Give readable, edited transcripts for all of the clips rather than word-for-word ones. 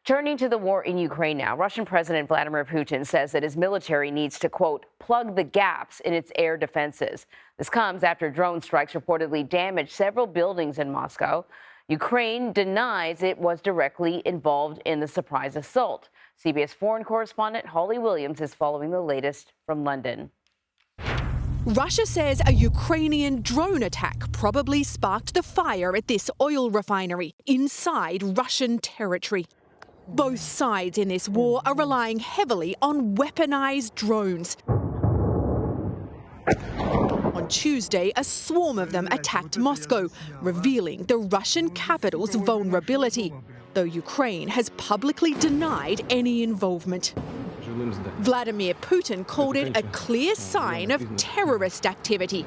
Turning to the war in Ukraine now, Russian President Vladimir Putin says that his military needs to, quote, plug the gaps in its air defenses. This comes after drone strikes reportedly damaged several buildings in Moscow. Ukraine denies it was directly involved in the surprise assault. CBS foreign correspondent Holly Williams is following the latest from London. Russia says a Ukrainian drone attack probably sparked the fire at this oil refinery inside Russian territory. Both sides in this war are relying heavily on weaponized drones. On Tuesday, a swarm of them attacked Moscow, revealing the Russian capital's vulnerability, though Ukraine has publicly denied any involvement. Vladimir Putin called it a clear sign of terrorist activity.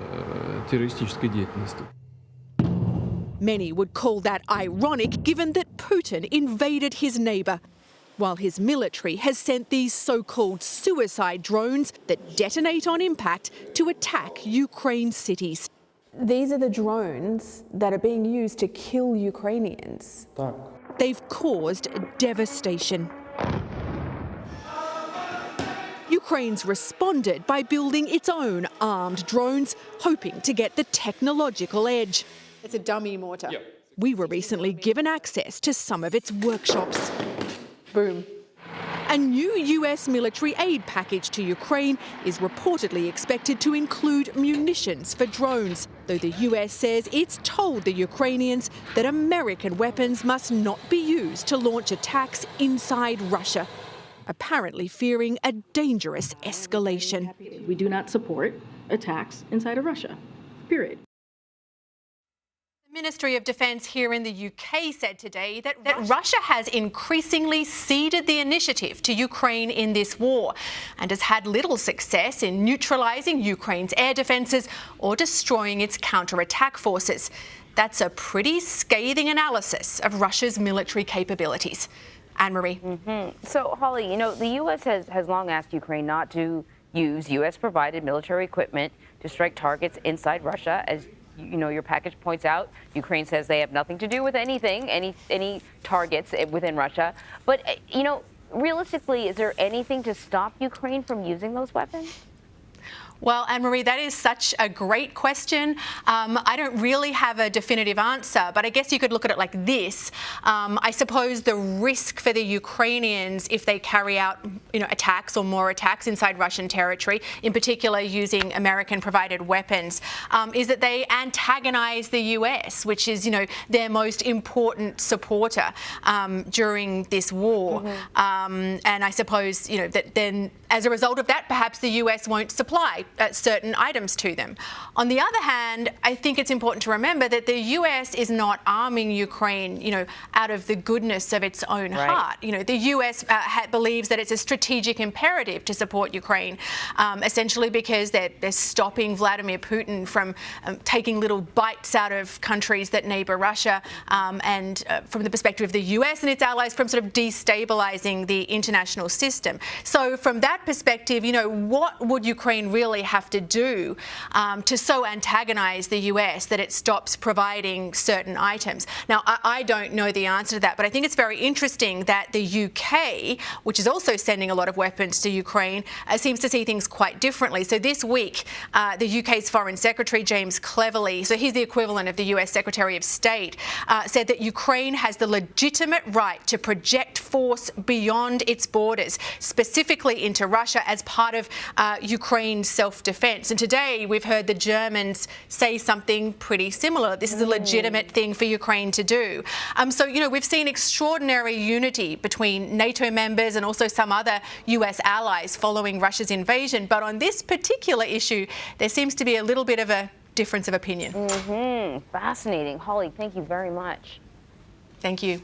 Many would call that ironic, given that Putin invaded his neighbour, while his military has sent these so-called suicide drones that detonate on impact to attack Ukraine cities. These are the drones that are being used to kill Ukrainians. They've caused devastation. Ukraine's responded by building its own armed drones, hoping to get the technological edge. It's a dummy mortar. Yep. We were recently given access to some of its workshops. Boom. A new US military aid package to Ukraine is reportedly expected to include munitions for drones, though the US says it's told the Ukrainians that American weapons must not be used to launch attacks inside Russia, apparently fearing a dangerous escalation. We do not support attacks inside of Russia, period. The Ministry of Defence here in the UK said today that Russia has increasingly ceded the initiative to Ukraine in this war and has had little success in neutralising Ukraine's air defences or destroying its counter-attack forces. That's a pretty scathing analysis of Russia's military capabilities. Anne-Marie. So, Holly, you know, the U.S. has long asked Ukraine not to use U.S.-provided military equipment to strike targets inside Russia. As you know, your package points out, Ukraine says they have nothing to do with anything, any targets within Russia. But, you know, realistically, is there anything to stop Ukraine from using those weapons? Well, Anne-Marie, that is such a great question. I don't really have a definitive answer, but I guess you could look at it like this. I suppose the risk for the Ukrainians if they carry out, attacks or more attacks inside Russian territory, in particular using American-provided weapons, is that they antagonize the US, which is, their most important supporter during this war. And I suppose, that then as a result of that, perhaps the US won't supply certain items to them. On the other hand, I think it's important to remember that the US is not arming Ukraine, out of the goodness of its own heart. The US believes that it's a strategic imperative to support Ukraine, essentially because they're stopping Vladimir Putin from taking little bites out of countries that neighbour Russia, and from the perspective of the US and its allies, from sort of destabilising the international system. So from that perspective, what would Ukraine really have to do to so antagonise the US that it stops providing certain items? Now, I don't know the answer to that, but I think it's very interesting that the UK, which is also sending a lot of weapons to Ukraine, seems to see things quite differently. So this week, the UK's Foreign Secretary, James Cleverly, so he's the equivalent of the US Secretary of State, said that Ukraine has the legitimate right to project force beyond its borders, specifically into Russia as part of Ukraine's self-defense. And today we've heard the Germans say something pretty similar. This is a legitimate thing for Ukraine to do. So, we've seen extraordinary unity between NATO members and also some other US allies following Russia's invasion. But on this particular issue, there seems to be a little bit of a difference of opinion. Fascinating. Holly, thank you very much. Thank you.